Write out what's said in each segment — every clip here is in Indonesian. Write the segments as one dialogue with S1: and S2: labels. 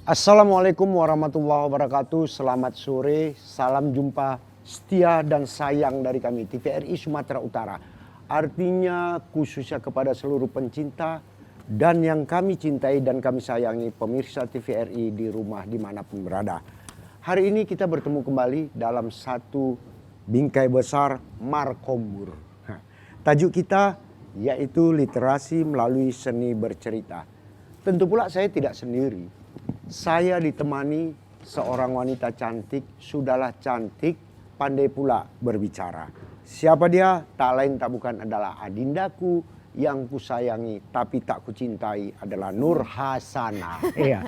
S1: Assalamualaikum warahmatullahi wabarakatuh. Selamat sore, salam jumpa setia dan sayang dari kami TVRI Sumatera Utara. Artinya khususnya kepada seluruh pencinta dan yang kami cintai dan kami sayangi pemirsa TVRI di rumah dimanapun berada. Hari ini kita bertemu kembali dalam satu bingkai besar Markombur. Tajuk kita yaitu literasi melalui seni bercerita. Tentu pula saya tidak sendiri. Saya ditemani seorang wanita cantik, sudahlah cantik, pandai pula berbicara. Siapa dia? Tak lain tak bukan adalah adindaku yang kusayangi tapi tak kucintai adalah Nur Hasanah. Iya.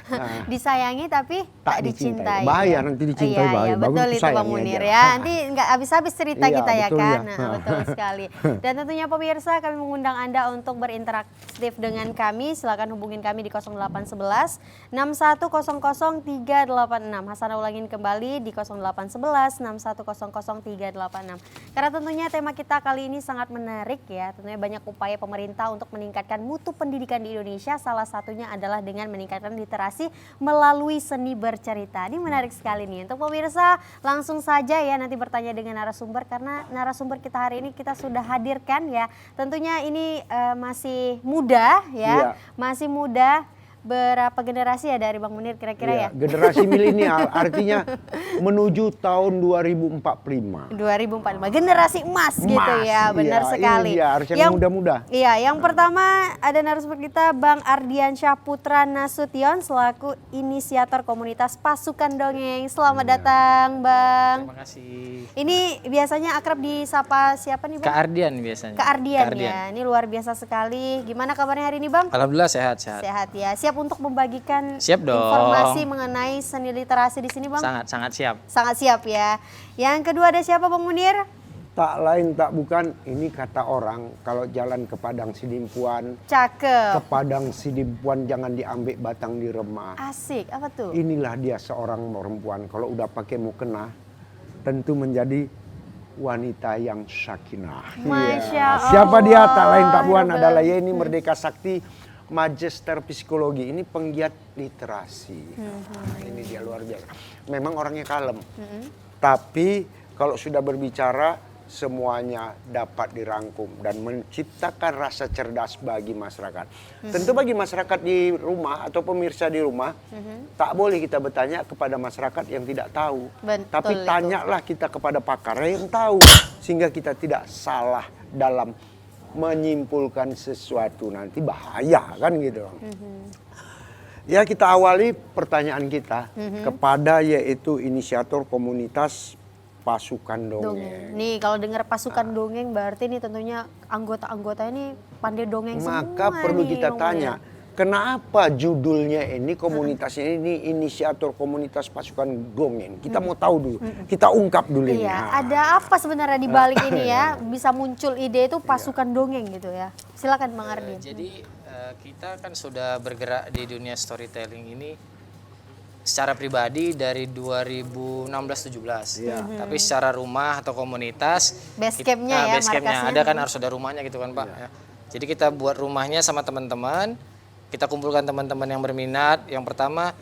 S1: Nah,
S2: Disayangi tapi tak dicintai.
S1: Bahaya
S2: ya?
S1: nanti dicintai bahaya.
S2: Iya, betul itu Bang Munir ya. Nanti nggak habis-habis cerita
S1: Iya,
S2: kita ya
S1: betul
S2: kan.
S1: ya.
S2: Nah, betul sekali. Dan tentunya pemirsa kami mengundang Anda untuk berinteraktif dengan kami. Silakan hubungin kami di 0811 6100 386. Hasanah ulangin kembali di 0811 6100 386. Karena tentunya tema kita kali ini sangat menarik ya. Tentunya banyak upaya pemerintah untuk meningkatkan mutu pendidikan di Indonesia, salah satunya adalah dengan meningkatkan literasi melalui seni bercerita. Ini menarik sekali nih. Untuk pemirsa langsung saja ya nanti bertanya dengan narasumber, karena narasumber kita hari ini kita sudah hadirkan ya. Tentunya ini masih muda ya, masih muda. Berapa generasi ya dari Bang Munir kira-kira ya?
S1: Generasi milenial artinya menuju tahun 2045.
S2: 2045, generasi emas gitu ya, benar sekali.
S1: Ini dia, harusnya yang muda-muda.
S2: Iya, yang pertama ada narasumber kita Bang Ardiansyah Putra Nasution selaku inisiator komunitas Pasukan Dongeng. Selamat datang Bang.
S3: Terima kasih.
S2: Ini biasanya akrab disapa siapa nih Bang?
S3: Kak Ardian biasanya.
S2: Kak Ardian ya, ini luar biasa sekali. Gimana kabarnya hari ini Bang?
S3: Alhamdulillah sehat-sehat.
S2: Sehat ya. Siap untuk membagikan
S3: Siap dong.
S2: informasi mengenai seni literasi di sini Bang?
S3: Sangat siap.
S2: Sangat siap ya. Yang kedua ada siapa Bang Munir?
S1: Tak lain tak bukan, ini kata orang kalau jalan ke Padang Sidimpuan,
S2: Cakep.
S1: ke Padang Sidimpuan jangan diambil batang di remah.
S2: Asik, apa tuh?
S1: Inilah dia seorang perempuan kalau udah pakai mukena tentu menjadi wanita yang sakinah.
S2: Masya
S1: Iya.
S2: Allah.
S1: Siapa dia? Tak lain tak bukan
S2: Rabbal
S1: adalah Yeni Merdeka Sakti, Magister Psikologi. Ini penggiat literasi. Nah, ini dia luar biasa. Memang orangnya kalem. Tapi kalau sudah berbicara semuanya dapat dirangkum dan menciptakan rasa cerdas bagi masyarakat. Tentu bagi masyarakat di rumah atau pemirsa di rumah, tak boleh kita bertanya kepada masyarakat yang tidak tahu.
S2: Betul
S1: Tapi
S2: itu.
S1: tanyalah kita kepada pakar yang tahu sehingga kita tidak salah dalam menyimpulkan sesuatu, nanti bahaya kan gitu. Ya, kita awali pertanyaan kita kepada yaitu inisiator komunitas Pasukan Dongeng.
S2: Nih kalau dengar Pasukan Dongeng berarti nih tentunya anggota-anggotanya nih pandai dongeng semua.
S1: Maka perlu
S2: nih,
S1: kita
S2: Bang
S1: tanya,
S2: Munir.
S1: kenapa judulnya ini komunitasnya ini inisiator komunitas Pasukan Dongeng? Kita mau tahu dulu, kita ungkap dulu ini.
S2: Iya,
S1: Nah,
S2: ada apa sebenarnya di balik ini ya? Bisa muncul ide itu Pasukan Dongeng gitu ya. Silakan Bang Ardi.
S3: Jadi kita kan sudah bergerak di dunia storytelling ini secara pribadi dari 2016-17. Tapi secara rumah atau komunitas,
S2: Base campnya ya,
S3: base campnya
S2: markasnya.
S3: ada kan, harus ada rumahnya gitu kan Pak. Ya. Jadi kita buat rumahnya sama teman-teman, kita kumpulkan teman-teman yang berminat. Yang pertama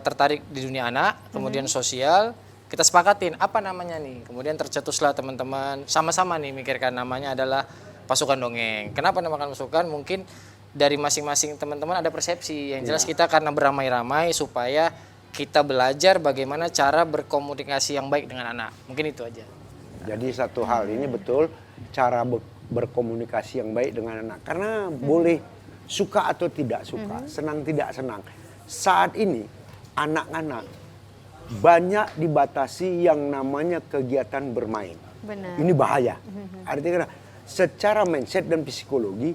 S3: tertarik di dunia anak, kemudian sosial. Kita sepakatin apa namanya nih. Kemudian tercetuslah teman-teman sama-sama nih mikirkan namanya adalah Pasukan Dongeng. Kenapa namakan pasukan? Mungkin dari masing-masing teman-teman ada persepsi. Yang jelas kita karena beramai-ramai supaya kita belajar bagaimana cara berkomunikasi yang baik dengan anak. Mungkin itu aja.
S1: jadi satu hal ini betul, cara berkomunikasi yang baik dengan anak. Karena boleh suka atau tidak suka, senang tidak senang. Saat ini anak-anak banyak dibatasi yang namanya kegiatan bermain.
S2: Benar.
S1: Ini bahaya. Artinya secara mindset dan psikologi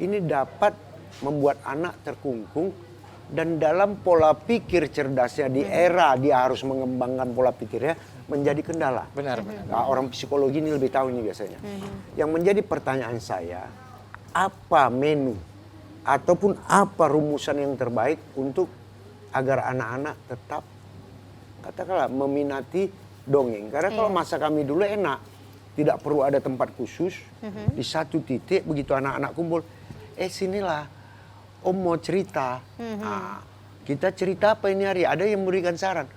S1: ini dapat membuat anak terkungkung dan dalam pola pikir cerdasnya di era dia harus mengembangkan pola pikirnya menjadi kendala.
S3: Benar.
S1: Nah, orang psikologi ini lebih tahu ini biasanya. Yang menjadi pertanyaan saya, apa menu ataupun apa rumusan yang terbaik untuk agar anak-anak tetap katakanlah meminati dongeng. Karena kalau masa kami dulu enak, tidak perlu ada tempat khusus di satu titik begitu anak-anak kumpul. Sinilah Om mau cerita. Nah, kita cerita apa ini hari? Ada yang memberikan saran.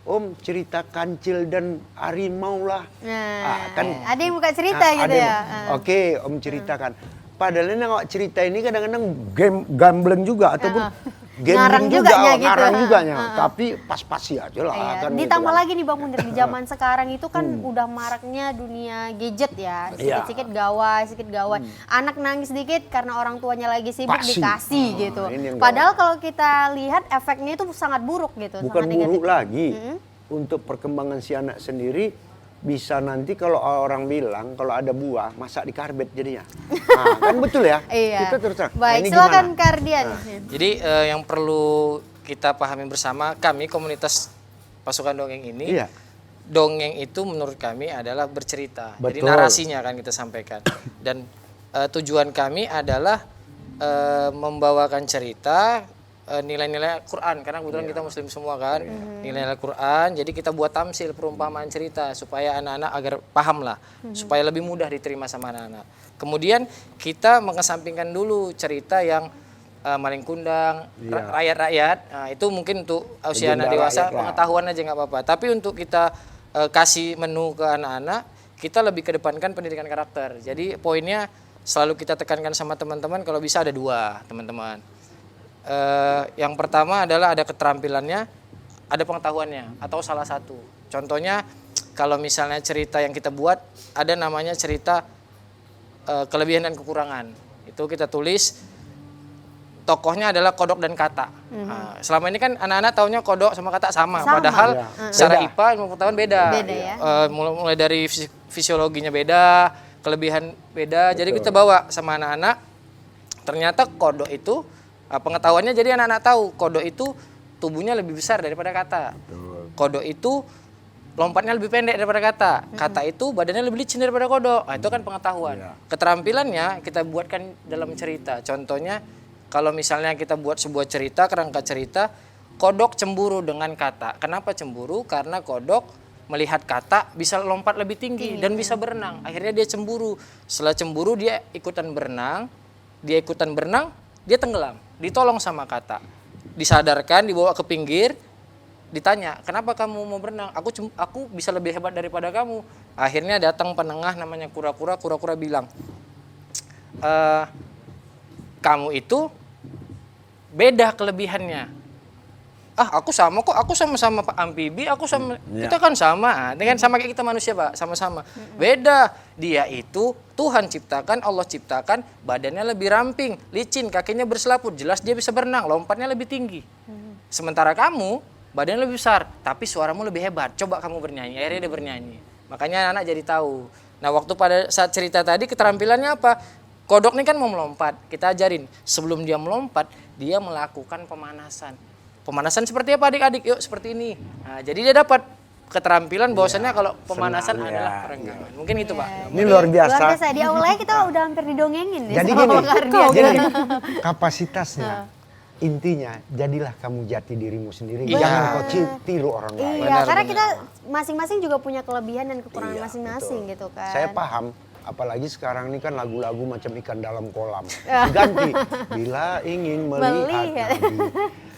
S1: Om cerita kancil dan harimau lah.
S2: Nah,
S1: Kan
S2: ada yang buka cerita gitu
S1: ada
S2: ya.
S1: Oke, Om ceritakan. Padahal ini awak cerita ini kadang-kadang gambling juga ataupun
S2: Ngarang
S1: gambling
S2: juga ya gitu.
S1: ngarang juga ya. Tapi pas-pas aja lah
S2: Iya.
S1: kan. gitu
S2: Ditambah
S1: kan.
S2: lagi nih Bang Munir, di zaman sekarang itu kan udah maraknya dunia gadget ya.
S1: Iya.
S2: Sedikit-sedikit gawai, sedikit gawai. Anak nangis sedikit karena orang tuanya lagi sibuk
S1: Pasti.
S2: dikasih gitu.
S1: Ini yang
S2: Padahal kalau kita lihat efeknya itu sangat buruk gitu.
S1: Bukan
S2: sangat negatif.
S1: buruk lagi. Untuk perkembangan si anak sendiri bisa nanti kalau orang bilang kalau ada buah masak di karbet jadinya. Nah, kan betul ya?
S2: Iya.
S1: Kita terus terang. Nah,
S2: Baik,
S1: ini
S2: silakan
S1: gimana?
S2: Kardian.
S3: Jadi yang perlu kita pahami bersama, kami komunitas pasukan dongeng ini,
S1: Iya.
S3: dongeng itu menurut kami adalah bercerita. Jadi
S1: Betul.
S3: narasinya akan kita sampaikan. Dan tujuan kami adalah membawakan cerita nilai-nilai Quran, karena kebetulan kita muslim semua kan, nilai-nilai Quran. Jadi kita buat tamsil, perumpamaan cerita supaya anak-anak agar paham lah, supaya lebih mudah diterima sama anak-anak. Kemudian kita mengesampingkan dulu cerita yang maling kundang, rakyat-rakyat. Nah, itu mungkin untuk usia
S1: Legenda
S3: anak dewasa
S1: rakyat lah.
S3: pengetahuan aja nggak apa-apa. Tapi untuk kita kasih menu ke anak-anak, kita lebih kedepankan pendidikan karakter. Jadi poinnya selalu kita tekankan sama teman-teman, kalau bisa ada 2 teman-teman. Yang pertama adalah ada keterampilannya, ada pengetahuannya, atau salah satu. Contohnya kalau misalnya cerita yang kita buat ada namanya cerita kelebihan dan kekurangan. Itu kita tulis tokohnya adalah kodok dan kata. Nah, selama ini kan anak-anak taunya kodok sama kata sama. Padahal secara
S1: Beda.
S3: IPA ilmu pengetahuan beda.
S2: Beda ya.
S3: Mulai dari fisiologinya beda, kelebihan beda. Jadi kita bawa sama anak-anak. Ternyata kodok itu pengetahuannya, jadi anak-anak tahu kodok itu tubuhnya lebih besar daripada kata. Kodok itu lompatnya lebih pendek daripada kata. Kata itu badannya lebih licin daripada kodok. Nah, itu kan pengetahuan. Keterampilannya kita buatkan dalam cerita. Contohnya kalau misalnya kita buat sebuah cerita, kerangka cerita, kodok cemburu dengan kata. Kenapa cemburu? Karena kodok melihat kata bisa lompat lebih tinggi dan bisa berenang. Akhirnya dia cemburu. Setelah cemburu dia ikutan berenang. Dia tenggelam. Ditolong sama kata. Disadarkan, dibawa ke pinggir, ditanya, kenapa kamu mau berenang? Aku bisa lebih hebat daripada kamu. Akhirnya datang penengah namanya kura-kura. Kura-kura bilang, kamu itu beda kelebihannya. Aku sama kok, aku sama-sama amfibi, kita kan sama. Dengan sama kayak kita manusia, Pak, sama-sama. Beda, dia itu Tuhan ciptakan, Allah ciptakan, badannya lebih ramping, licin, kakinya berselaput, jelas dia bisa berenang, lompatnya lebih tinggi. Sementara kamu, badannya lebih besar, tapi suaramu lebih hebat. Coba kamu bernyanyi, akhirnya dia bernyanyi. Makanya anak jadi tahu. Nah, waktu pada saat cerita tadi keterampilannya apa? Kodok ini kan mau melompat, kita ajarin. Sebelum dia melompat, dia melakukan pemanasan. Pemanasan seperti apa adik-adik? Yuk seperti ini. Nah, jadi dia dapat keterampilan bahwasannya kalau pemanasan adalah perenggangan. Mungkin itu, Pak.
S1: Ini luar biasa.
S2: Luar biasa. Di awalnya kita udah hampir didongengin ya.
S1: Jadi
S2: sama
S1: gini,
S2: Bang Kardian.
S1: jadi kapasitasnya intinya jadilah kamu jati dirimu sendiri.
S3: Iya.
S1: Jangan kau tiru orang lain.
S2: Iya,
S3: Benar,
S2: karena
S3: benar.
S2: kita masing-masing juga punya kelebihan dan kekurangan
S1: Iya,
S2: masing-masing
S1: betul.
S2: gitu kan.
S1: Saya paham, apalagi sekarang ini kan lagu-lagu macam ikan dalam kolam. Diganti, bila ingin melihat Nabi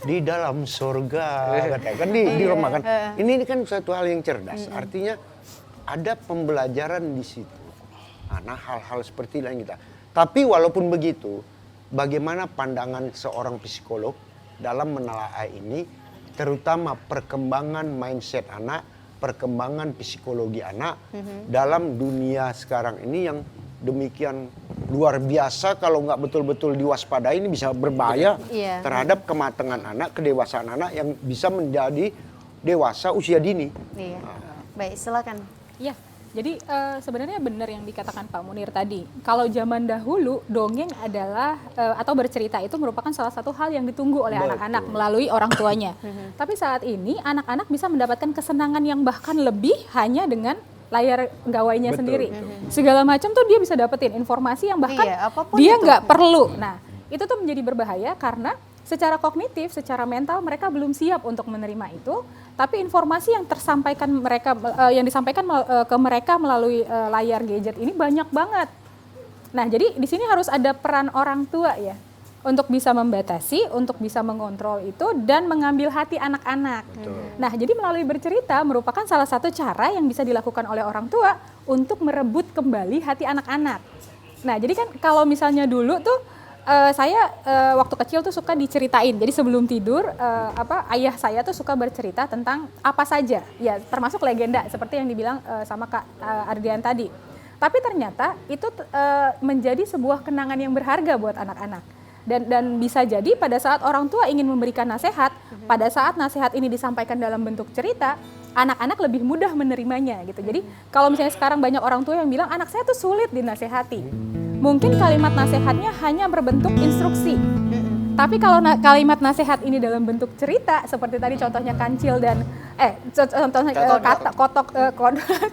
S1: di dalam surga, katanya kan di Roma kan. Ini kan suatu hal yang cerdas. Artinya ada pembelajaran di situ. Nah, hal-hal seperti yang kita. Tapi walaupun begitu, bagaimana pandangan seorang psikolog dalam menelaah ini, terutama perkembangan mindset anak, perkembangan psikologi anak dalam dunia sekarang ini yang demikian luar biasa. Kalau nggak betul-betul diwaspadai ini bisa berbahaya terhadap kematangan anak, kedewasaan anak yang bisa menjadi dewasa usia dini.
S2: Iya. Baik, silakan.
S4: Ya, jadi sebenarnya benar yang dikatakan Pak Munir tadi. Kalau zaman dahulu dongeng adalah atau bercerita itu merupakan salah satu hal yang ditunggu oleh anak-anak melalui orang tuanya. Tapi saat ini anak-anak bisa mendapatkan kesenangan yang bahkan lebih hanya dengan layar gawainya sendiri. Segala macam tuh dia bisa dapetin informasi yang bahkan
S2: apapun
S4: dia
S2: itu.
S4: nggak perlu. Nah, itu tuh menjadi berbahaya karena secara kognitif, secara mental mereka belum siap untuk menerima itu. Tapi informasi yang tersampaikan mereka, yang disampaikan ke mereka melalui layar gadget ini banyak banget. Nah, jadi di sini harus ada peran orang tua ya. untuk bisa membatasi, untuk bisa mengontrol itu dan mengambil hati anak-anak. Nah, jadi melalui bercerita merupakan salah satu cara yang bisa dilakukan oleh orang tua untuk merebut kembali hati anak-anak. Nah, jadi kan kalau misalnya dulu tuh saya waktu kecil tuh suka diceritain. Jadi sebelum tidur ayah saya tuh suka bercerita tentang apa saja. Ya, termasuk legenda seperti yang dibilang sama Kak Ardian tadi. Tapi ternyata itu menjadi sebuah kenangan yang berharga buat anak-anak. Dan bisa jadi pada saat orang tua ingin memberikan nasihat, pada saat nasihat ini disampaikan dalam bentuk cerita, anak-anak lebih mudah menerimanya gitu. Jadi kalau misalnya sekarang banyak orang tua yang bilang anak saya tuh sulit dinasehati. Mungkin kalimat nasihatnya hanya berbentuk instruksi. Tapi kalau kalimat nasihat ini dalam bentuk cerita, seperti tadi contohnya kancil dan contohnya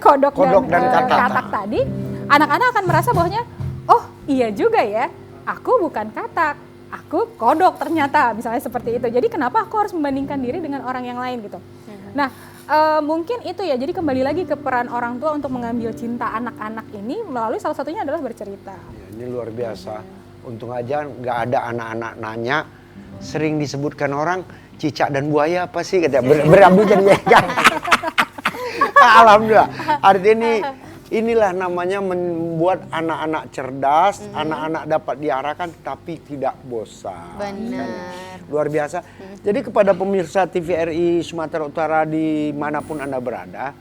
S4: kodok dan katak tadi, anak-anak akan merasa bahwanya, oh iya juga ya, aku bukan katak, aku kodok ternyata, misalnya seperti itu. Jadi kenapa aku harus membandingkan diri dengan orang yang lain gitu. Nah, mungkin itu ya, jadi kembali lagi ke peran orang tua untuk mengambil cinta anak-anak ini melalui salah satunya adalah bercerita.
S1: Ya, ini luar biasa. Untung aja nggak ada anak-anak nanya, sering disebutkan orang cicak dan buaya apa sih katanya, berambil jadi ikan. Alhamdulillah. Artinya inilah namanya membuat anak-anak cerdas, anak-anak dapat diarahkan tapi tidak bosan.
S2: Benar.
S1: Luar biasa. Jadi kepada pemirsa TVRI Sumatera Utara dimanapun Anda berada,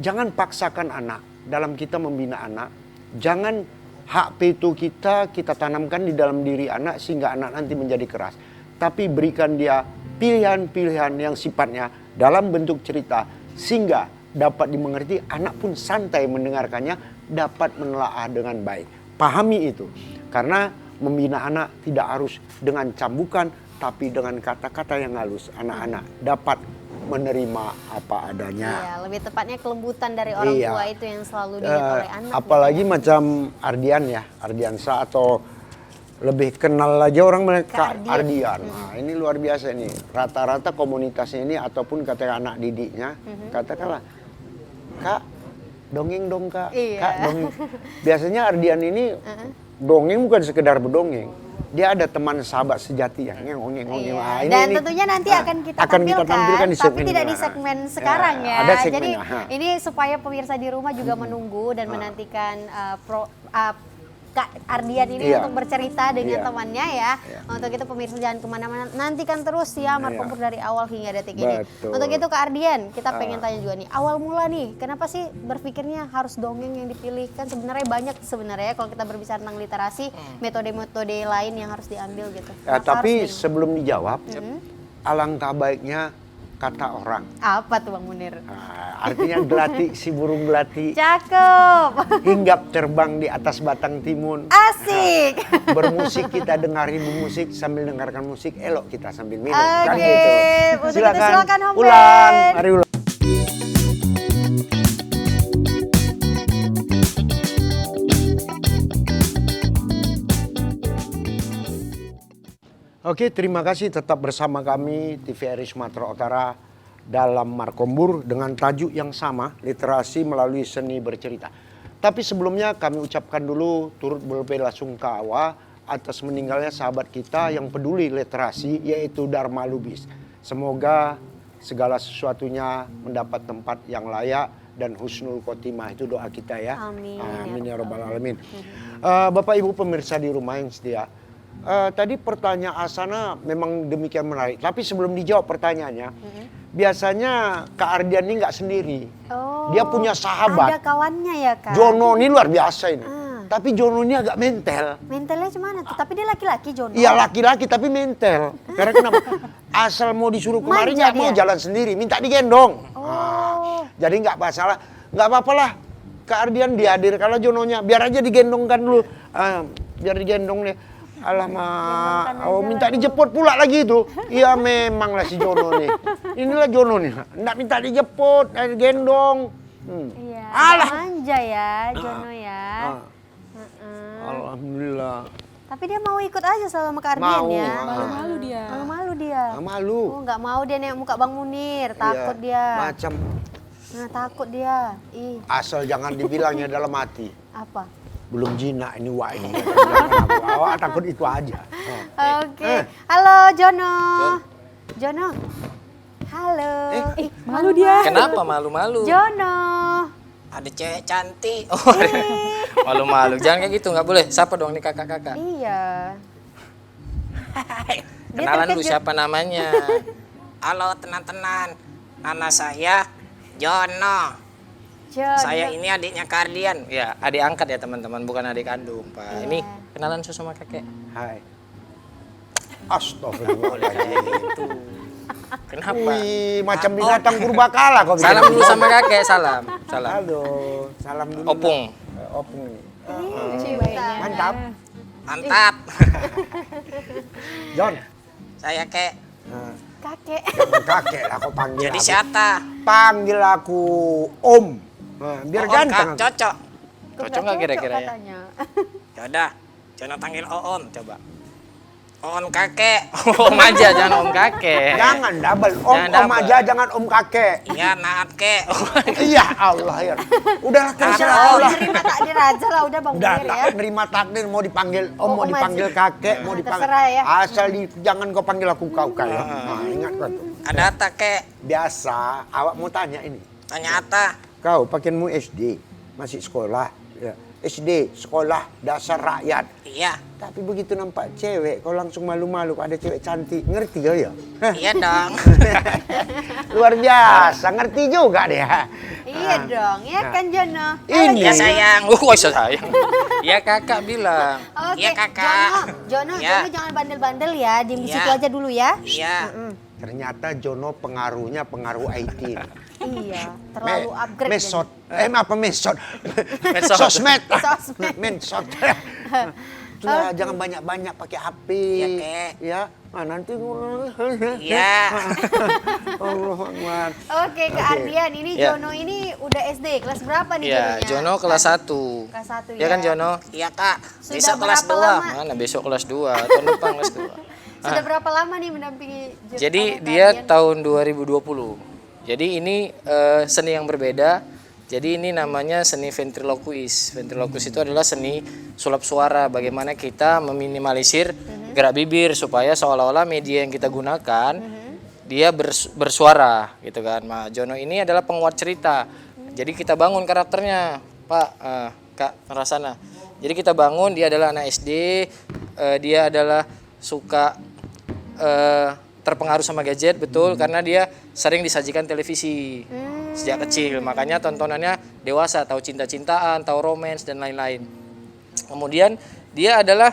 S1: jangan paksakan anak dalam kita membina anak. Jangan hak veto kita tanamkan di dalam diri anak sehingga anak nanti menjadi keras. Tapi berikan dia pilihan-pilihan yang sifatnya dalam bentuk cerita sehingga dapat dimengerti, anak pun santai mendengarkannya, dapat menelaah dengan baik. Pahami itu. Karena membina anak tidak harus dengan cambukan, tapi dengan kata-kata yang halus. Anak-anak dapat menerima apa adanya.
S2: Iya, lebih tepatnya kelembutan dari orang tua itu yang selalu diingat oleh anak.
S1: Apalagi macam Ardian ya, Ardiansa atau lebih kenal aja orang mereka Ardian. Nah, ini luar biasa ini. Rata-rata komunitasnya ini ataupun kata anak didiknya, katakanlah, Kak, dongeng dong Kak.
S2: Iya.
S1: Kak, dongeng. Biasanya Ardian ini dongeng bukan sekedar berdongeng. Dia ada teman sahabat sejati yang ngongeng.
S2: Iya.
S1: Nah,
S2: Dan tentunya nanti akan kita tampilkan,
S1: di
S2: tapi
S1: segmen
S2: tidak di
S1: mana.
S2: segmen sekarang ya.
S1: Ada
S2: Jadi
S1: segmennya.
S2: ini supaya pemirsa di rumah juga menunggu dan menantikan Kak Ardian ini untuk bercerita dengan temannya ya. Untuk itu pemirsa jangan kemana-mana, nantikan terus ya Markompur dari awal hingga detik ini. Untuk itu Kak Ardian, kita pengen tanya juga nih, awal mula nih, kenapa sih berpikirnya harus dongeng yang dipilih? Kan sebenarnya banyak sebenarnya kalau kita berbicara tentang literasi, metode-metode lain yang harus diambil gitu.
S1: Ya,
S2: Kenapa
S1: tapi
S2: harus
S1: sebelum dijawab, alangkah baiknya kata orang.
S2: apa tuh Bang Munir?
S1: Nah, artinya gelati, si burung gelati
S2: Cakep.
S1: hinggap terbang di atas batang timun.
S2: Asik.
S1: Bermusik kita dengarin musik, sambil dengarkan musik elok kita sambil minum.
S2: Oke,
S1: Kan gitu.
S2: untuk itu silakan Home
S1: ulang,
S2: Band.
S1: mari ulang. Oke, terima kasih tetap bersama kami TVRI Sumatera Utara dalam Markompur dengan tajuk yang sama, literasi melalui seni bercerita. Tapi sebelumnya kami ucapkan dulu turut belasungkawa atas meninggalnya sahabat kita yang peduli literasi, yaitu Dharma Lubis. Semoga segala sesuatunya mendapat tempat yang layak dan husnul khotimah, itu doa kita ya.
S2: Amin.
S1: Amin ya rabbal alamin. Bapak Ibu pemirsa di rumah yang setia, tadi pertanyaan Asana memang demikian menarik. Tapi sebelum dijawab pertanyaannya, biasanya Kak Ardian ini nggak sendiri.
S2: Oh,
S1: dia punya sahabat.
S2: Ada kawannya ya Kak?
S1: Jono ini luar biasa ini. Tapi Jono ini agak mental.
S2: Mentalnya gimana tuh? Tapi dia laki-laki Jono.
S1: Iya laki-laki tapi mental. Karena kenapa? Asal mau disuruh kemarin
S2: Manja
S1: nggak mau
S2: dia?
S1: jalan sendiri, minta digendong.
S2: Oh.
S1: Jadi nggak masalah, nggak apa-apa lah. Kak Ardian dihadir kalau Jononya, biar aja digendongkan dulu. Biar digendong nih. Alamak, minta dijemput pula lagi itu. Iya memang lah si Jono nih. Inilah Jono nih. Nggak minta dijemput, gendong.
S2: Iya.
S1: Alah.
S2: Manja ya Jono ya.
S1: Alhamdulillah.
S2: Tapi dia mau ikut aja sama Kak Ardian
S1: Mau.
S2: ya.
S4: Malu-malu dia.
S2: Malu-malu dia.
S1: Malu.
S2: Oh, nggak mau dia nengok muka Bang Munir, takut dia.
S1: Macam
S2: Nah, takut dia. Ih,
S1: asal jangan dibilangnya dalam hati.
S2: apa?
S1: Belum jinak ini wak ini. Jangan aku. Awak takut itu aja.
S2: Oke. Halo Jono. Jono. Halo.
S4: Malu dia.
S3: Kenapa malu-malu?
S2: Jono.
S3: Ada cewek cantik. Oh, malu-malu. Jangan kayak gitu, nggak boleh. Siapa dong nih kakak-kakak?
S2: Iya. Dia
S3: Kenalan dulu
S2: terkejut.
S3: siapa namanya. Halo, tenang-tenang. Nama saya Jono.
S2: Jono.
S3: Saya ini adiknya Kardian. Ya, adik angkat ya teman-teman, bukan adik kandung, Pak. Ini kenalan sama kakek.
S1: Hai. Astagfirullahaladzim.
S3: Kenapa?
S1: Wih, macam binatang purbakala kau bikin.
S3: Salam dulu sama kakek, salam. Salam.
S1: Halo, salam dulu.
S3: Opung.
S1: Opung nih.
S2: Cinta.
S1: Mantap.
S3: Mantap.
S1: John.
S3: Saya kek.
S1: Nah,
S2: Kakek.
S1: kakek lah kau panggil
S3: Jadi
S1: aku.
S3: siapa?
S1: Panggil aku Om. Nah, biar
S3: Om,
S1: ganteng.
S3: Kak, cocok.
S2: Kok
S3: Cocok nggak kira-kira ya?
S2: katanya?
S3: Yaudah, jangan panggil Om, coba. Om kakek. Om aja, jangan Om kakek.
S1: Jangan double. Om,
S3: Jangan
S1: om
S3: double.
S1: aja, jangan om kakek.
S3: Iya, maaf kek.
S1: Iya Allah ya. Udahlah terserah
S3: Om.
S1: Allah.
S2: Terima takdir aja lah, udah Bang
S1: Udah
S2: Munir ya.
S1: tak nerima takdir mau dipanggil om,
S2: Oh,
S1: mau
S2: om
S1: dipanggil
S2: aja.
S1: kakek, mau
S2: Nah,
S1: dipanggil.
S2: terserah ya.
S1: Asal jangan kau panggil aku kau kayak. Nah, ingat kau tuh.
S3: Ada apa kek?
S1: Biasa, awak mau tanya ini.
S3: Tanya apa?
S1: Kau pakaianmu SD, masih sekolah. Ya. SD, sekolah dasar rakyat.
S3: Iya,
S1: Tapi begitu nampak cewek, kau langsung malu-malu. Ada cewek cantik, ngerti kau ya?
S3: iya dong.
S1: Luar biasa, ngerti juga dia.
S2: Iya dong, ya kan Jono.
S1: Ini.
S3: Iya sayang. Kok bisa sayang? Iya kakak bilang.
S2: Oke,
S3: Iya kakak.
S2: Jono,
S3: Iya.
S2: Jono jangan bandel-bandel ya, diem di
S3: Iya.
S2: situ aja dulu ya.
S3: Iya.
S1: Ternyata Jono pengaruhnya pengaruh IT.
S2: Iya, terlalu upgrade.
S1: Mesot. Apa mesot?
S3: Mesot.
S1: Sosmed.
S2: Sosmed.
S1: Mensot. Sudah jangan banyak-banyak pakai HP.
S3: Iya, Kek.
S1: Ya. Ah, nanti
S3: Iya.
S1: Allah Akbar.
S2: Oke, Kak Ardian, ini
S3: Ya.
S2: Jono ini udah SD, kelas berapa nih
S3: Iya,
S2: Jononya?
S3: Jono kelas 1.
S2: Kelas 1 ya.
S3: Iya kan Jono? Iya kak.
S2: Sudah
S3: Besok kelas
S2: berapa
S3: 2.
S2: lama?
S3: Mana besok kelas 2? Tahun depan kelas 2.
S2: Sudah berapa lama nih mendampingi
S3: Jadi
S2: Kak
S3: dia
S2: Ardian?
S3: tahun 2020. Jadi ini seni yang berbeda. Jadi ini namanya seni ventriloquis. Ventriloquis itu adalah seni sulap suara. Bagaimana kita meminimalisir gerak bibir supaya seolah-olah media yang kita gunakan dia bersuara gitu kan. Nah, Jono ini adalah penguat cerita. Jadi kita bangun karakternya, Pak, Kak Rasana. Jadi kita bangun dia adalah anak SD, dia adalah suka terpengaruh sama gadget, betul, karena dia sering disajikan televisi sejak kecil, makanya tontonannya dewasa, tahu cinta-cintaan, tahu romance dan lain-lain. Kemudian dia adalah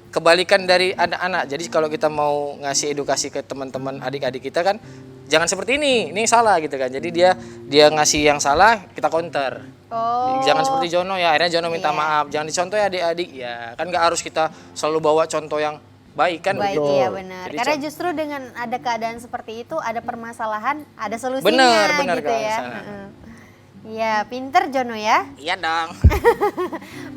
S3: kebalikan dari anak-anak. Jadi kalau kita mau ngasih edukasi ke teman-teman adik-adik kita kan, jangan seperti ini salah gitu kan. Jadi dia ngasih yang salah, kita counter.
S2: Oh.
S3: Jangan seperti Jono ya, akhirnya Jono minta
S2: Iya.
S3: maaf. Jangan dicontoh ya adik-adik ya. Kan nggak harus kita selalu bawa contoh yang baik kan.
S2: Baik,
S1: Betul.
S2: iya benar.
S3: Jadi
S2: Karena justru dengan ada keadaan seperti itu, ada permasalahan, ada solusinya
S3: Benar,
S2: gitu
S3: Kak,
S2: ya.
S3: sana.
S2: Heeh. Iya, pinter Jono ya.
S3: Iya dong.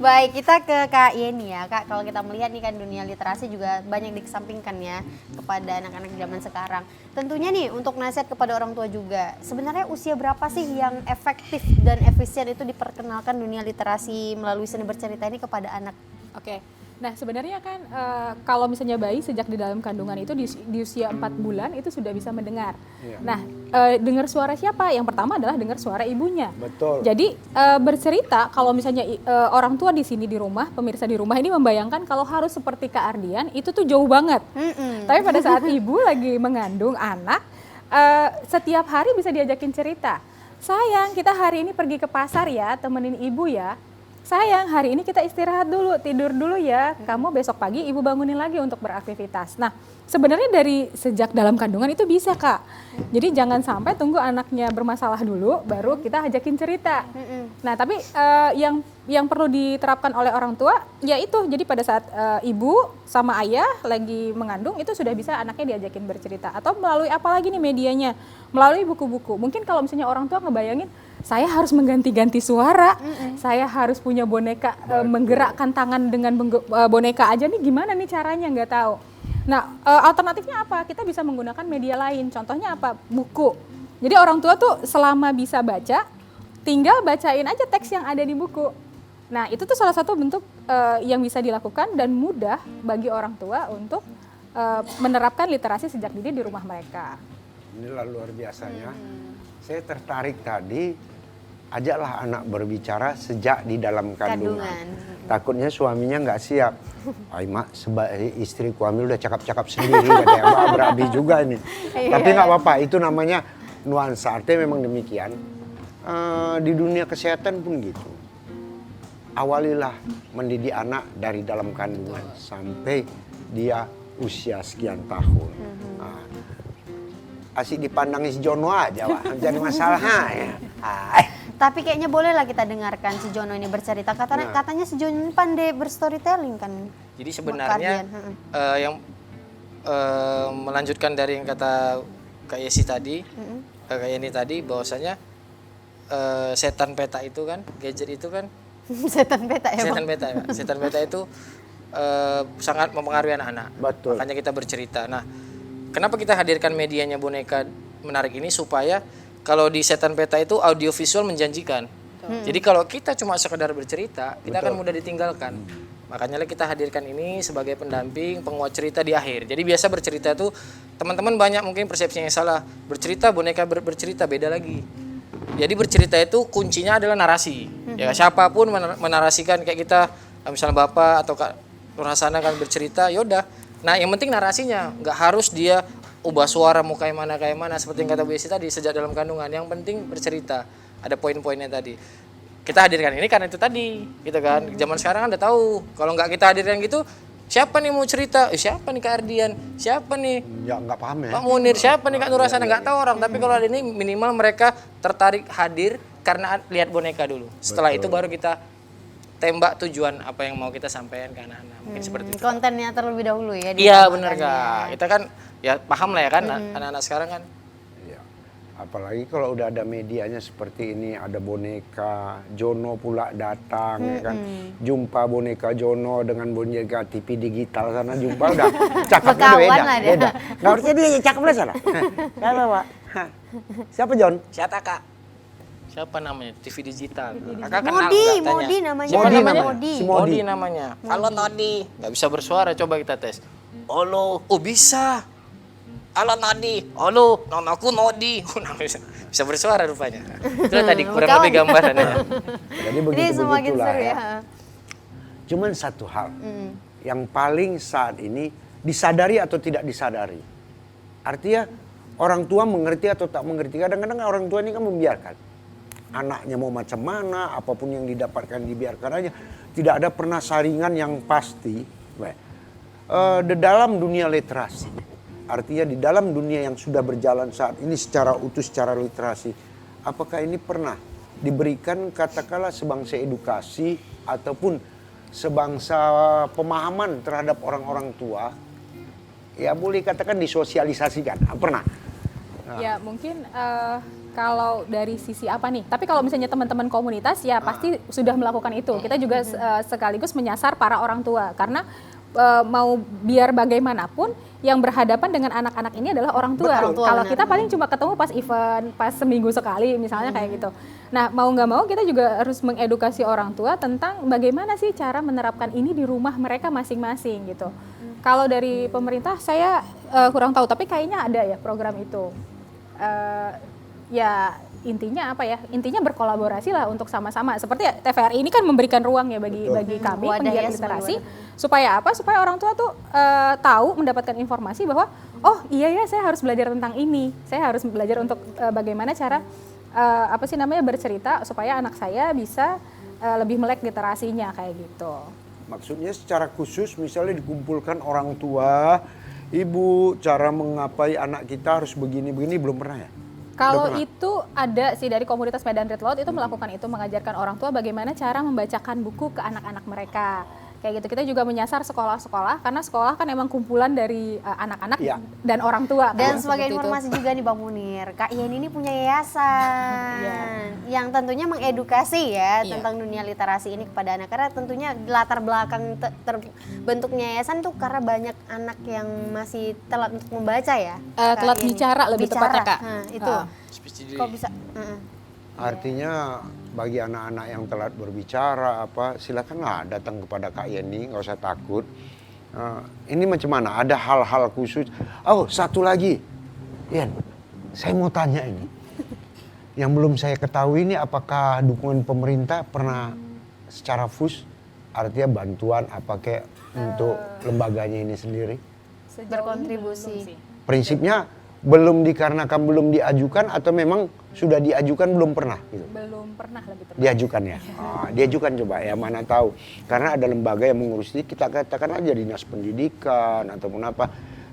S2: Baik, kita ke Kak Yeni ya. Kak, kalau kita melihat nih kan dunia literasi juga banyak dikesampingkan ya kepada anak-anak zaman sekarang. Tentunya nih untuk nasihat kepada orang tua juga. Sebenarnya usia berapa sih yang efektif dan efisien itu diperkenalkan dunia literasi melalui seni bercerita ini kepada anak?
S4: Oke. Nah sebenarnya kan kalau misalnya bayi sejak di dalam kandungan itu di usia 4 bulan itu sudah bisa mendengar.
S1: Iya.
S4: Nah dengar suara siapa? Yang pertama adalah dengar suara ibunya.
S1: Betul.
S4: Jadi bercerita kalau misalnya orang tua di sini di rumah, pemirsa di rumah ini membayangkan kalau harus seperti Kak Ardian itu tuh jauh banget. Tapi pada saat ibu lagi mengandung anak, setiap hari bisa diajakin cerita. Sayang, kita hari ini pergi ke pasar ya, temenin ibu ya. Sayang, hari ini kita istirahat dulu, tidur dulu ya. Kamu besok pagi ibu bangunin lagi untuk beraktivitas. Nah, sebenarnya dari sejak dalam kandungan itu bisa, Kak. Jadi jangan sampai tunggu anaknya bermasalah dulu, baru kita ajakin cerita. Nah, tapi yang perlu diterapkan oleh orang tua, yaitu jadi pada saat ibu sama ayah lagi mengandung, itu sudah bisa anaknya diajakin bercerita. Atau melalui apa lagi nih medianya? Melalui buku-buku. Mungkin kalau misalnya orang tua ngebayangin, saya harus mengganti-ganti suara, saya harus punya boneka, menggerakkan tangan dengan boneka aja nih gimana nih caranya, nggak tahu. Nah alternatifnya apa? Kita bisa menggunakan media lain, contohnya apa? Buku. Jadi orang tua tuh selama bisa baca, tinggal bacain aja teks yang ada di buku. Nah, itu tuh salah satu bentuk yang bisa dilakukan dan mudah bagi orang tua untuk menerapkan literasi sejak dini di rumah mereka.
S1: Inilah luar biasanya. Saya tertarik tadi, ajaklah anak berbicara sejak di dalam kandungan. Takutnya suaminya nggak siap. Ay mak, sebagai istri ku hamil udah cakap-cakap sendiri, katanya Mbak berabi juga ini. Tapi nggak apa-apa, itu namanya nuansa. Artinya memang demikian. Di dunia kesehatan pun gitu. Awalilah mendidik anak dari dalam kandungan sampai dia usia sekian tahun. Nah, asik dipandangin si Jono aja, Wak. Jadi masalah ya.
S2: Tapi kayaknya bolehlah kita dengarkan si Jono ini bercerita. Katanya si Jono ini pandai berstorytelling kan.
S3: Jadi sebenarnya yang melanjutkan dari yang kata Kak Yesi tadi, Kak Yeni tadi, bahwasanya setan peta itu kan, gadget itu kan,
S2: setan peta ya,
S3: setan peta ya, setan peta itu sangat mempengaruhi anak-anak.
S1: Betul.
S3: Makanya kita bercerita. Nah, kenapa kita hadirkan medianya boneka menarik ini, supaya kalau di setan peta itu audiovisual menjanjikan. Jadi kalau kita cuma sekedar bercerita, kita akan mudah ditinggalkan. Makanya kita hadirkan ini sebagai pendamping, penguat cerita di akhir. Jadi biasa bercerita itu, teman-teman banyak mungkin persepsi yang salah. Bercerita, boneka bercerita, beda lagi. Jadi bercerita itu kuncinya adalah narasi. Ya, siapapun menarasikan, kayak kita, misalnya Bapak atau Kak Nur Hasana kan bercerita, yaudah. Nah, yang penting narasinya, nggak harus dia ubah suara mau kayak mana, seperti yang kata Bu Yesi tadi, sejak dalam kandungan. Yang penting bercerita, ada poin-poinnya tadi. Kita hadirkan ini karena itu tadi, gitu kan. Zaman sekarang kan udah tahu, kalau nggak kita hadirkan gitu, siapa nih mau cerita? Siapa nih Kak Ardian? Siapa nih
S1: Ya nggak paham ya.
S3: Pak Munir? Siapa nih Kak Nur Hasana? Nggak tahu orang. Tapi kalau ada ini, minimal mereka tertarik hadir karena lihat boneka dulu. Setelah itu baru kita tembak tujuan apa yang mau kita sampaikan ke anak-anak. Mungkin seperti itu.
S2: Kontennya terlebih dahulu ya.
S3: Iya benar Kak. Kita kan ya paham lah ya kan, anak-anak sekarang kan.
S1: Ya. Apalagi kalau udah ada medianya seperti ini, ada boneka, Jono pula datang, ya kan. Jumpa boneka Jono dengan boneka TV digital sana, jumpa udah cakapnya udah
S2: Bekawan
S1: beda.
S2: lah dia.
S1: Beda. Nggak harusnya dia cakapnya sana. Siapa Pak? Hah. Siapa John?
S3: Siapa Kak? Siapa namanya? TV digital. Kakak kenal
S2: Modi,
S3: nggak? Tanya.
S2: Modi namanya.
S3: Siapa
S1: Modi
S3: namanya?
S1: namanya.
S2: Modi.
S1: Si
S3: Modi namanya. Halo Todi. Nggak bisa bersuara, coba kita tes. Halo. Oh bisa. Halo Nadi. Halo. Namaku Nodi. Bisa bersuara rupanya. Itu tadi kurang
S2: Kawan.
S3: lebih gambarannya.
S1: Jadi
S2: Ini
S1: begitu
S2: semakin
S1: begitulah
S2: seru ya.
S1: Cuman satu hal yang paling saat ini disadari atau tidak disadari. Artinya orang tua mengerti atau tak mengerti. Kadang-kadang orang tua ini kan membiarkan. Anaknya mau macam mana, apapun yang didapatkan dibiarkan aja. Tidak ada pernah saringan yang pasti. Di dalam dunia literasi, artinya di dalam dunia yang sudah berjalan saat ini secara utuh, secara literasi, apakah ini pernah diberikan katakanlah sebangsa edukasi ataupun sebangsa pemahaman terhadap orang-orang tua? Ya boleh katakan disosialisasikan, pernah?
S4: Ya mungkin kalau dari sisi apa nih, tapi kalau misalnya teman-teman komunitas ya pasti sudah melakukan itu. Kita juga sekaligus menyasar para orang tua, karena mau biar bagaimanapun yang berhadapan dengan anak-anak ini adalah orang tua. Kalau kita paling cuma ketemu pas event, pas seminggu sekali misalnya kayak gitu. Nah mau nggak mau kita juga harus mengedukasi orang tua tentang bagaimana sih cara menerapkan ini di rumah mereka masing-masing gitu. Kalau dari pemerintah saya kurang tahu, tapi kayaknya ada ya program itu. Ya intinya apa ya? Intinya berkolaborasi lah untuk sama-sama. Seperti TVRI ini kan memberikan ruang ya bagi kami penggiat literasi, supaya apa? Supaya orang tua tuh tahu, mendapatkan informasi bahwa oh iya ya saya harus belajar tentang ini. Saya harus belajar untuk bagaimana cara bercerita supaya anak saya bisa lebih melek literasinya kayak gitu.
S1: Maksudnya secara khusus misalnya dikumpulkan orang tua, ibu, cara mengapai anak kita harus begini-begini belum pernah ya?
S4: Kalau itu ada sih dari komunitas Medan Red Laut itu melakukan itu, mengajarkan orang tua bagaimana cara membacakan buku ke anak-anak mereka. Kayak gitu. Kita juga menyasar sekolah-sekolah karena sekolah kan emang kumpulan dari anak-anak dan orang tua.
S2: Dan sebagai informasi juga nih Bang Munir, Kak Yeni ini punya yayasan yang tentunya mengedukasi ya tentang dunia literasi ini kepada anak. Karena tentunya latar belakang terbentuknya yayasan tuh karena banyak anak yang masih telat untuk membaca ya.
S4: Telat bicara lebih tepatnya Kak.
S2: Itu.
S3: Speech delay.
S2: Kok bisa?
S1: Artinya bagi anak-anak yang telat berbicara silakanlah datang kepada Kak Yeni, nggak usah takut. Ini macam mana? Ada hal-hal khusus. Oh, satu lagi, Yen, saya mau tanya ini. Yang belum saya ketahui ini apakah dukungan pemerintah pernah secara FUS, artinya bantuan kayak untuk lembaganya ini sendiri?
S4: Sejauh ini
S2: Berkontribusi.
S4: belum sih.
S1: Prinsipnya belum dikarenakan belum diajukan atau memang sudah diajukan belum pernah gitu?
S4: Belum pernah lebih tepat.
S1: Diajukan ya? Diajukan coba ya, mana tahu. Karena ada lembaga yang mengurus ini, kita katakan aja dinas pendidikan ataupun apa.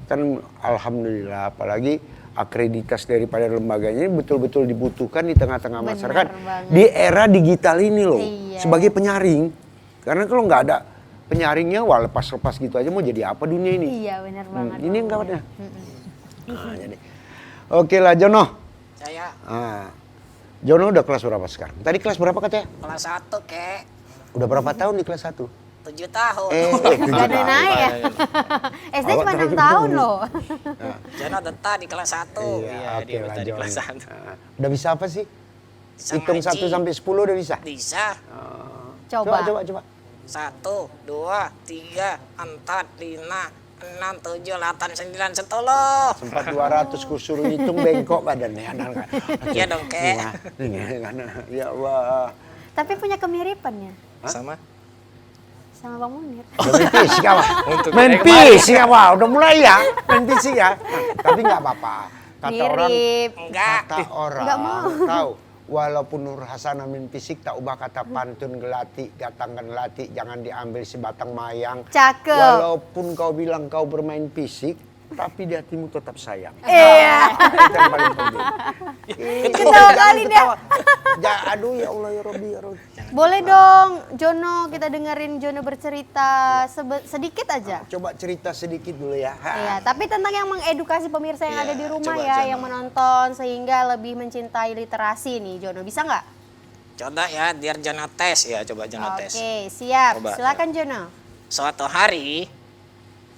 S1: Kan alhamdulillah, apalagi akreditas daripada lembaganya ini betul-betul dibutuhkan di tengah-tengah
S2: Benar
S1: masyarakat.
S2: banget.
S1: Di era digital ini loh,
S2: Iya.
S1: sebagai penyaring. Karena kalau nggak ada penyaringnya, wah lepas-lepas gitu aja mau jadi apa dunia ini?
S2: Iya benar banget.
S1: Ini enggak ada. Jadi. Oke lah Jono.
S5: Saya
S1: Jono udah kelas berapa sekarang? Tadi kelas berapa katanya?
S5: kelas 1 kek,
S1: Udah berapa tahun di kelas 1?
S5: 7 tahun.
S1: 7
S2: Gak ada
S1: tahun.
S2: naik ya. SD
S1: Awak
S2: cuma 6
S1: terlalu
S2: tahun
S1: dulu.
S2: loh.
S5: Jono tetap di kelas 1.
S3: Iya,
S1: Oke
S3: dia
S1: lah
S3: minta di
S1: Jono.
S3: kelas 1.
S1: Udah bisa apa sih?
S5: Bisa
S1: Hitung
S5: ngaji.
S1: 1 sampai 10 udah bisa?
S5: Bisa.
S2: Coba.
S1: Coba.
S5: 1, 2, 3, 4, 5, 6, 7, 8, 9, 10.
S1: Sempat 200 ku suruh hitung bengkok badannya anak.
S5: Iya dong, Kek.
S1: Ya Allah.
S2: Tapi punya kemiripan ya
S3: Sama?
S2: sama Bang Munir.
S1: Udah main fisik apa?
S3: Untuk
S1: Main
S3: yang
S1: fisik apa? Udah mulai ya? Main fisik ya? Tapi nggak apa-apa. Kata orang,
S2: Mirip.
S5: Enggak.
S1: kata orang,
S2: Nggak mau.
S1: tahu. Walaupun Nur Hasanah min fisik, tak ubah kata pantun gelati, datangkan gelati, jangan diambil sebatang mayang.
S2: Cakep.
S1: Walaupun kau bilang kau bermain fisik, tapi di hatimu tetap sayang.
S2: Iya.
S1: Itu yang paling penting.
S2: Ketawa kali dia.
S1: Aduh ya Allah ya Rabbi ya Rabbi.
S2: Boleh dong Jono, kita dengerin Jono bercerita sedikit aja.
S1: Coba cerita sedikit dulu ya.
S2: Iya, tapi tentang yang mengedukasi pemirsa yang
S3: Iya,
S2: ada di rumah
S3: coba,
S2: ya,
S3: Jono.
S2: yang menonton sehingga lebih mencintai literasi nih Jono. Bisa nggak?
S5: Coba ya, biar Jono tes.
S3: Ya, coba Jono tes.
S2: Oke, siap.
S3: Coba,
S2: Silakan Jono.
S5: Suatu hari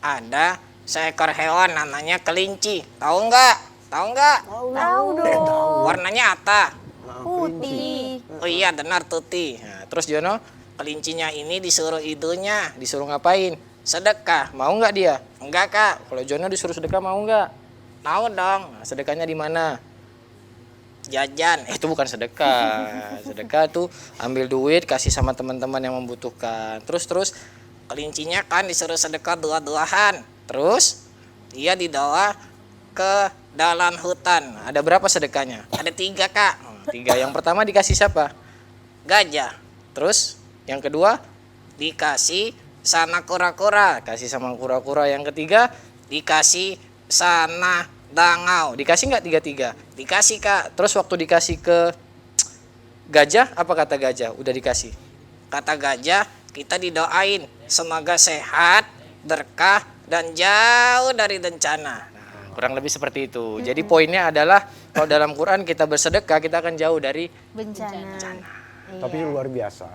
S5: ada seekor hewan namanya kelinci. Tahu nggak? Tahu nggak?
S2: Tahu dong.
S5: Warnanya apa?
S2: Putih.
S5: Oh iya, benar tuti.
S3: Nah, terus Jono,
S5: Kelincinya ini disuruh ibunya.
S3: disuruh ngapain?
S5: Sedekah.
S3: Mau nggak dia?
S5: Enggak, Kak.
S3: Kalau Jono disuruh sedekah mau nggak?
S5: Mau dong.
S3: Nah, sedekahnya di mana?
S5: Jajan.
S3: Itu bukan sedekah. Sedekah tuh ambil duit kasih sama teman-teman yang membutuhkan. Terus
S5: Kelincinya kan disuruh sedekah dua-duahan. Terus dia dibawa ke dalam hutan.
S3: ada berapa sedekahnya?
S5: Ada 3, Kak.
S3: 3. Yang pertama dikasih siapa?
S5: Gajah.
S3: Terus yang kedua
S5: Dikasih sana kura-kura.
S3: kasih sama kura-kura. Yang ketiga
S5: Dikasih sana dangau.
S3: dikasih nggak 3-3?
S5: Dikasih, Kak.
S3: Terus waktu dikasih ke gajah, apa kata gajah? Udah dikasih.
S5: Kata gajah, kita didoain. Semoga sehat, berkah, dan jauh dari bencana.
S3: Kurang lebih seperti itu. Jadi poinnya adalah kalau dalam Quran kita bersedekah, kita akan jauh dari
S2: Bencana.
S1: Tapi luar biasa.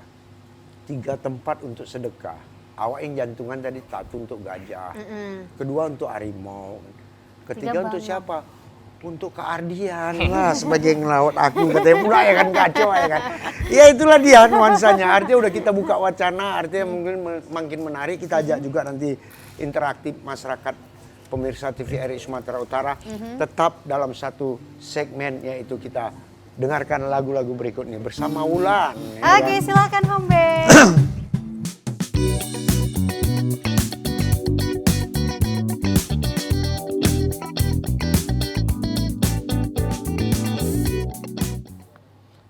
S1: 3 tempat untuk sedekah. Awak yang jantungan tadi satu untuk gajah. Kedua untuk harimau. Ketiga untuk
S2: banyak.
S1: siapa? Untuk keardian lah sebagai ngelawat aku katanya pula ya kan kacau ya kan. Ya itulah dia nuansanya. Artinya udah kita buka wacana, artinya mungkin makin menarik. Kita ajak juga nanti interaktif masyarakat pemirsa TVRI Sumatera Utara tetap dalam satu segmen, yaitu kita dengarkan lagu-lagu berikut ini bersama Wulan. ya
S2: Oke,
S1: kan?
S2: silakan Hombe.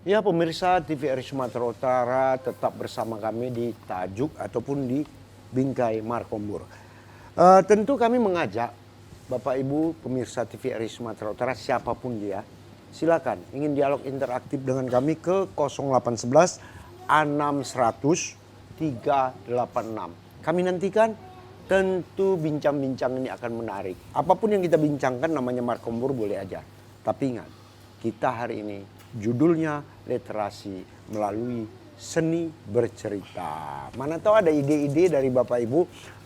S1: Ya pemirsa TVRI Sumatera Utara tetap bersama kami di Tajuk ataupun di Bingkai Markombur. Tentu kami mengajak Bapak Ibu pemirsa TVRI Sumatera Utara siapapun dia, silakan ingin dialog interaktif dengan kami ke 0811 6100 386. Kami nantikan, tentu bincang-bincang ini akan menarik. Apapun yang kita bincangkan namanya Markombur boleh aja. Tapi ingat, kita hari ini judulnya literasi melalui seni bercerita. Mana tahu ada ide-ide dari Bapak Ibu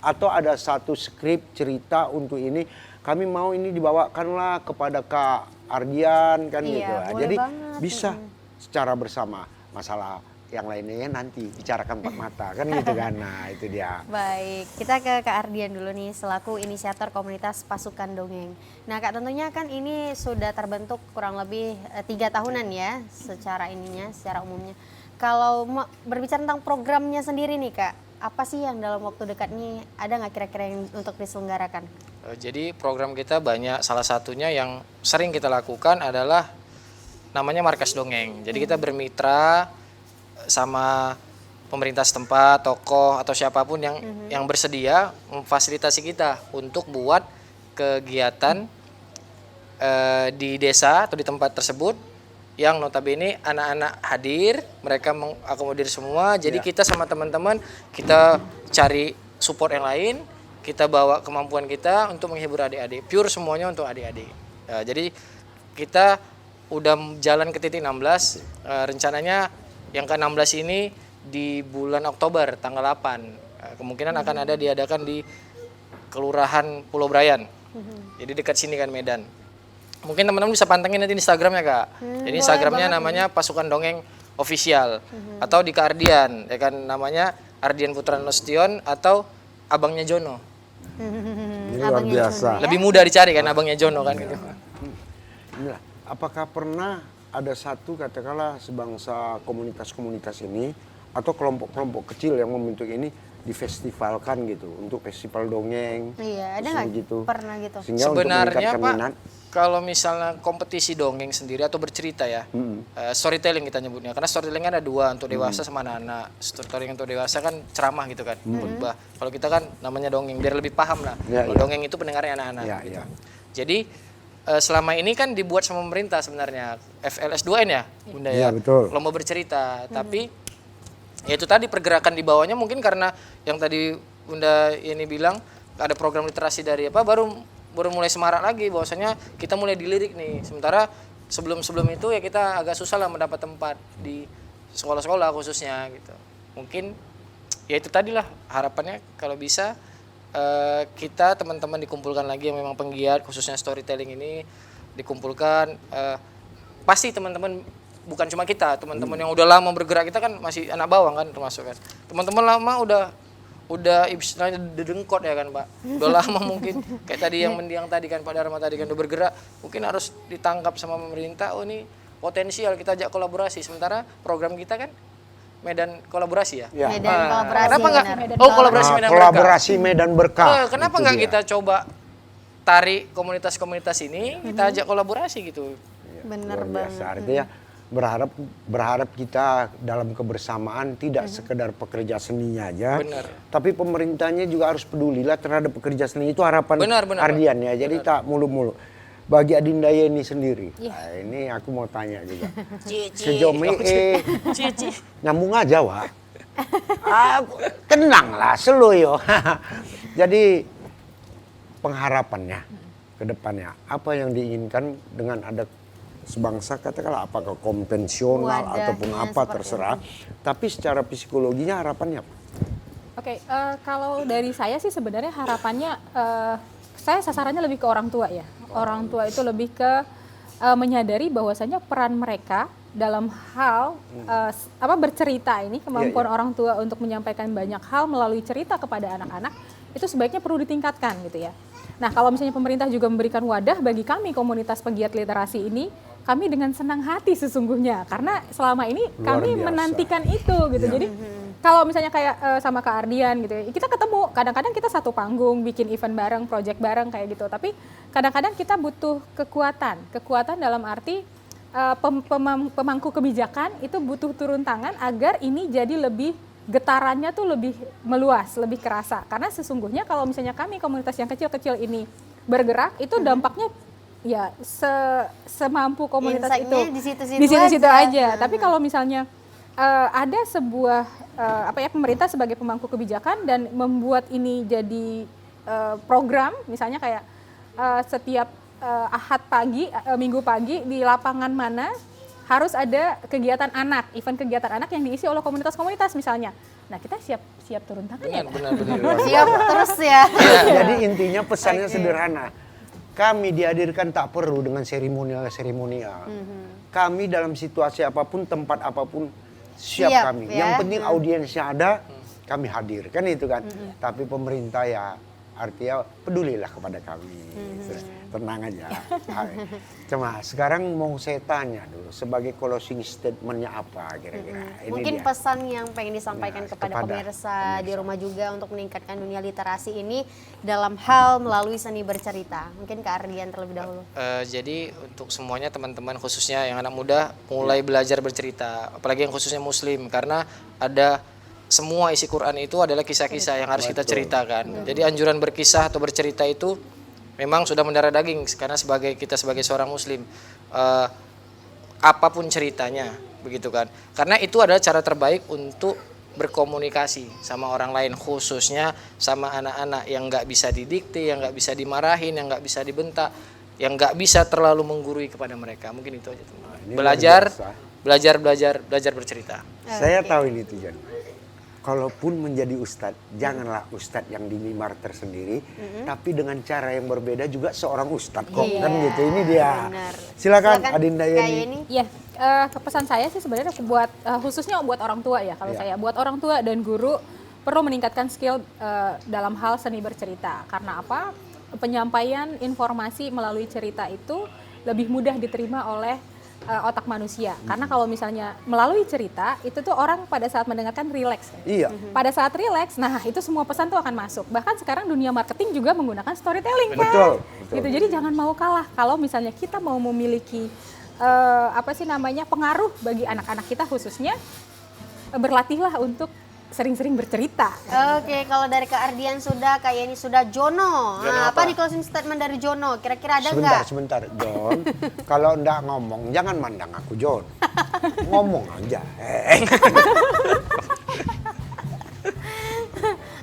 S1: atau ada satu skrip cerita untuk ini. Kami mau ini dibawakanlah kepada Kak Ardian kan
S2: Iya,
S1: gitu.
S2: boleh
S1: Jadi
S2: banget.
S1: bisa secara bersama. Masalah yang lainnya nanti bicarakan empat mata kan gitu kan. Nah itu dia.
S2: Baik, kita ke Kak Ardian dulu nih selaku inisiator komunitas Pasukan Dongeng. Nah Kak, tentunya kan ini sudah terbentuk kurang lebih 3 tahunan ya secara umumnya. Kalau berbicara tentang programnya sendiri nih Kak, apa sih yang dalam waktu dekat nih ada nggak kira-kira yang untuk diselenggarakan?
S3: Jadi program kita banyak, salah satunya yang sering kita lakukan adalah namanya Markas Dongeng. Jadi kita bermitra sama pemerintah setempat, tokoh atau siapapun yang bersedia memfasilitasi kita untuk buat kegiatan di desa atau di tempat tersebut yang notabene anak-anak hadir, mereka mengakomodir semua. Jadi kita sama teman-teman kita cari support yang lain, kita bawa kemampuan kita untuk menghibur adik-adik, pure semuanya untuk adik-adik. Jadi kita udah jalan ke titik 16, rencananya yang ke-16 ini di bulan Oktober tanggal 8. Kemungkinan akan ada diadakan di Kelurahan Pulau Brayan. Jadi dekat sini kan Medan. Mungkin teman-teman bisa pantengin nanti di Instagramnya Kak. Jadi Instagramnya namanya Pasukan Dongeng Official. Atau di Kak Ardian, ya kan namanya Ardian Putra Nasution atau Abangnya Jono.
S1: Ini luar biasa.
S3: Lebih mudah dicari kan Abangnya Jono kan gitu.
S1: Inilah, apakah pernah ada satu katakanlah sebangsa komunitas-komunitas ini atau kelompok-kelompok kecil yang membentuk ini difestivalkan gitu untuk festival dongeng?
S2: Iya, ada nggak
S1: gitu.
S2: Pernah gitu?
S1: Sehingga
S3: Sebenarnya
S1: untuk
S3: Pak,
S1: minat.
S3: kalau misalnya kompetisi dongeng sendiri atau bercerita ya, storytelling kita nyebutnya. Karena storytelling ada dua, untuk dewasa sama anak-anak. Storytelling untuk dewasa kan ceramah gitu kan, khutbah. Kalau kita kan namanya dongeng, biar lebih paham lah.
S1: Ya,
S3: Kalau dongeng itu pendengarnya anak-anak.
S1: Ya,
S3: gitu.
S1: ya.
S3: Jadi selama ini kan dibuat sama pemerintah sebenarnya, FLS 2N ya Bunda ya,
S1: Iya, betul.
S3: lomba bercerita. Tapi ya itu tadi pergerakan di bawahnya mungkin karena yang tadi Bunda ini bilang ada program literasi dari apa baru mulai semarak lagi, bahwasanya kita mulai dilirik nih. Sementara sebelum itu ya kita agak susah lah mendapat tempat di sekolah-sekolah khususnya gitu. Mungkin ya itu tadilah harapannya kalau bisa kita teman-teman dikumpulkan lagi yang memang penggiat khususnya storytelling ini dikumpulkan. Pasti teman-teman bukan cuma kita, teman-teman yang udah lama bergerak, kita kan masih anak bawang kan termasuk kan. Teman-teman lama udah istilahnya dedengkot ya kan Pak. Udah lama mungkin kayak tadi yang mendiang tadi kan Pak Dharma tadi kan udah bergerak, mungkin harus ditangkap sama pemerintah. Oh ini potensial, kita ajak kolaborasi. Sementara program kita kan Medan kolaborasi ya.
S1: Ya.
S2: Medan kolaborasi.
S3: Kenapa nggak?
S2: benar.
S3: Oh kolaborasi Medan Berkah.
S1: Kolaborasi Medan Berkah.
S3: Kenapa
S1: Itu
S3: nggak
S1: dia.
S3: kita coba tarik komunitas-komunitas ini, kita ajak kolaborasi gitu.
S2: Bener
S1: Luar biasa.
S2: banget.
S1: Artinya berharap kita dalam kebersamaan tidak sekedar pekerja seninya aja,
S3: Benar.
S1: tapi pemerintahnya juga harus pedulilah terhadap pekerja seni. Itu harapan
S3: Benar,
S1: Ardian ya. Jadi tak mulu-mulu. Bagi Adinda Yeni sendiri,
S2: Iya.
S1: nah, ini aku mau tanya juga.
S5: Cici.
S1: Sejauh ini nyambung aja Wak. Tenang lah seluyo. Jadi pengharapannya ke depannya apa yang diinginkan dengan ada sebangsa katakanlah apakah konvensional
S2: Wadahnya
S1: ataupun apa
S2: seperti
S1: terserah, tapi secara psikologinya harapannya apa?
S4: Oke, kalau dari saya sih sebenarnya harapannya saya sasarannya lebih ke orang tua ya. Orang tua itu lebih ke menyadari bahwasanya peran mereka dalam hal bercerita ini, kemampuan orang tua untuk menyampaikan banyak hal melalui cerita kepada anak-anak itu sebaiknya perlu ditingkatkan gitu ya. Nah, kalau misalnya pemerintah juga memberikan wadah bagi kami komunitas pegiat literasi ini, kami dengan senang hati sesungguhnya karena selama ini
S1: Luar
S4: kami
S1: biasa.
S4: menantikan itu gitu.
S1: Ya.
S4: Jadi kalau misalnya kayak sama Kak Ardian gitu ya, kita ketemu, kadang-kadang kita satu panggung, bikin event bareng, project bareng kayak gitu. Tapi kadang-kadang kita butuh kekuatan dalam arti pemangku kebijakan itu butuh turun tangan agar ini jadi lebih getarannya tuh lebih meluas, lebih kerasa. Karena sesungguhnya kalau misalnya kami komunitas yang kecil-kecil ini bergerak, itu dampaknya ya semampu komunitas itu
S2: Insight-nya
S4: di situ-situ aja.
S2: aja.
S4: Tapi kalau misalnya ada sebuah pemerintah sebagai pemangku kebijakan dan membuat ini jadi program, misalnya kayak setiap Ahad pagi, Minggu pagi di lapangan mana harus ada kegiatan anak, event kegiatan anak yang diisi oleh komunitas-komunitas misalnya. Nah, kita siap turun tangan ya.
S3: Benar.
S2: Siap terus ya.
S1: Jadi intinya pesannya sederhana. Kami dihadirkan tak perlu dengan seremonial. Kami dalam situasi apapun, tempat apapun siap kami.
S2: ya.
S1: Yang penting audiensnya ada, kami hadir. Kan itu kan. Tapi pemerintah ya artinya pedulilah kepada kami. Tenang aja. Cuma sekarang mau saya tanya dulu, sebagai closing statementnya apa kira-kira? Ini
S2: Mungkin
S1: dia.
S2: pesan yang pengen disampaikan
S1: Ya,
S2: kepada
S1: kepada
S2: pemirsa di rumah juga untuk meningkatkan dunia literasi ini dalam hal melalui seni bercerita. Mungkin Kak Ardian terlebih dahulu.
S3: Jadi untuk semuanya teman-teman khususnya yang anak muda mulai belajar bercerita, apalagi yang khususnya muslim, karena ada semua isi Quran itu adalah kisah-kisah yang harus kita ceritakan. Jadi anjuran berkisah atau bercerita itu memang sudah mendarah daging karena kita sebagai seorang muslim, apapun ceritanya begitu kan. Karena itu adalah cara terbaik untuk berkomunikasi sama orang lain, khususnya sama anak-anak yang nggak bisa didikte, yang nggak bisa dimarahin, yang nggak bisa dibentak, yang nggak bisa terlalu menggurui kepada mereka. Mungkin itu aja teman.
S1: ini
S3: Belajar bercerita.
S1: Saya tahu ini tujuan. Kalaupun menjadi ustadz, janganlah ustadz yang di mimbar tersendiri, tapi dengan cara yang berbeda juga seorang ustadz kok, kan gitu. Ini dia.
S2: Benar.
S1: Silakan
S2: Silakan,
S1: Adinda
S2: Kak
S1: Yeni.
S2: Yeni.
S4: Iya, kepesan saya sih sebenarnya buat khususnya buat orang tua ya. Kalau saya buat orang tua dan guru perlu meningkatkan skill dalam hal seni bercerita. Karena apa? Penyampaian informasi melalui cerita itu lebih mudah diterima oleh otak manusia. Karena kalau misalnya melalui cerita itu tuh orang pada saat mendengarkan rileks.
S1: Iya.
S4: Pada saat rileks, nah itu semua pesan tuh akan masuk. Bahkan sekarang dunia marketing juga menggunakan storytelling kan.
S1: Betul, betul.
S4: Gitu. Jadi jangan mau kalah. Kalau misalnya kita mau memiliki pengaruh bagi anak-anak kita khususnya, berlatihlah untuk sering-sering bercerita.
S2: Oke, kalau dari Kak Ardian sudah, Kak Yeni sudah, Jono. Nah, apa nih closing statement dari Jono? Kira-kira ada nggak?
S1: Sebentar, John. Kalau enggak ngomong, jangan mandang aku, John. Ngomong aja.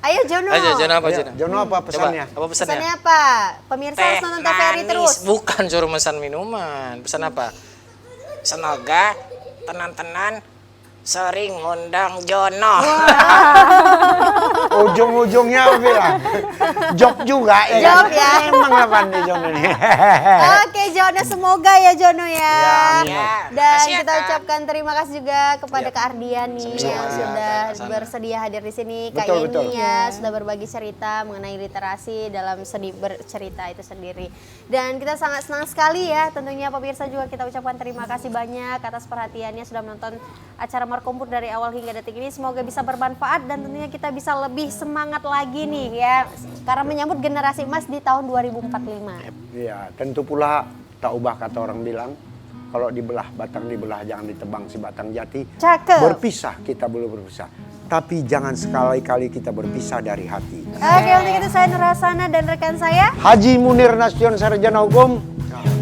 S2: Ayo Jono.
S3: Ayo, Jono apa
S1: Ayo,
S3: Jono?
S1: Jono apa pesannya?
S3: Coba, apa pesannya?
S2: Pesannya apa? Pemirsa harus nonton TVRI terus.
S3: Bukan suruh pesan minuman. Pesan apa?
S5: Semoga tenan-tenan sering ngundang Jono.
S1: Ujung-ujungnya apa bilang? Job juga ya.
S2: Job
S1: kan?
S2: ya.
S1: Emang lah pandai Jono ini.
S2: Oke Jono, semoga ya Jono ya.
S5: Ya,
S2: Dan
S5: makasih ya,
S2: kita
S5: Kak.
S2: ucapkan terima kasih juga kepada Kak Ardian nih
S3: Sama-sama.
S2: yang
S3: Ya,
S2: sudah
S3: sama-sama.
S2: bersedia hadir di sini. Kak
S1: Betul,
S2: Yeni
S1: betul.
S2: ya sudah berbagi cerita mengenai literasi dalam seni bercerita itu sendiri. Dan kita sangat senang sekali ya, tentunya pemirsa juga kita ucapkan terima kasih banyak atas perhatiannya sudah menonton acara Markompur dari awal hingga detik ini. Semoga bisa bermanfaat dan tentunya kita bisa lebih semangat lagi nih ya, karena menyambut generasi emas di tahun 2045.
S1: Iya, tentu pula tak ubah kata orang bilang, kalau dibelah batang dibelah, jangan ditebang si batang jati.
S2: Cakep.
S1: Berpisah kita boleh berpisah, tapi jangan sekali-kali kita berpisah dari hati.
S2: Oke, untuk itu saya Nur Hasana dan rekan saya.
S1: Haji Munir Nasution, sarjana hukum,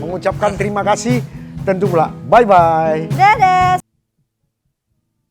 S1: mengucapkan terima kasih. Tentu pula, bye-bye.
S2: Dadah.